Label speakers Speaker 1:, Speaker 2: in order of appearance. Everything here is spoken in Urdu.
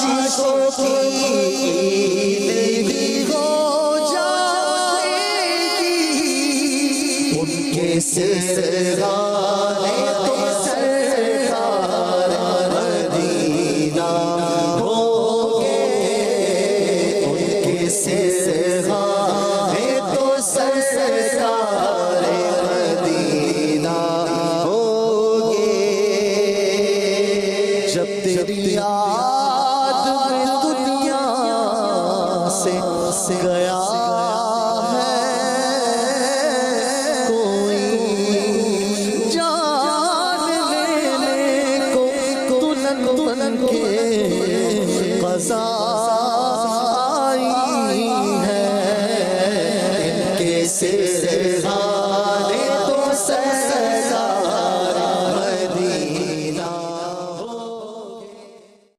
Speaker 1: عاشقوں کی عید بھی ہو جائے گی، ان کے سرغانے تو سرکار مدینہ ہوگے، ان کے سرغانے تو سرکار مدینہ ہوگے۔ جب تیری یاد میں دنیا سے گیا ہے کوئی، جان لینے کو تلن کے قضا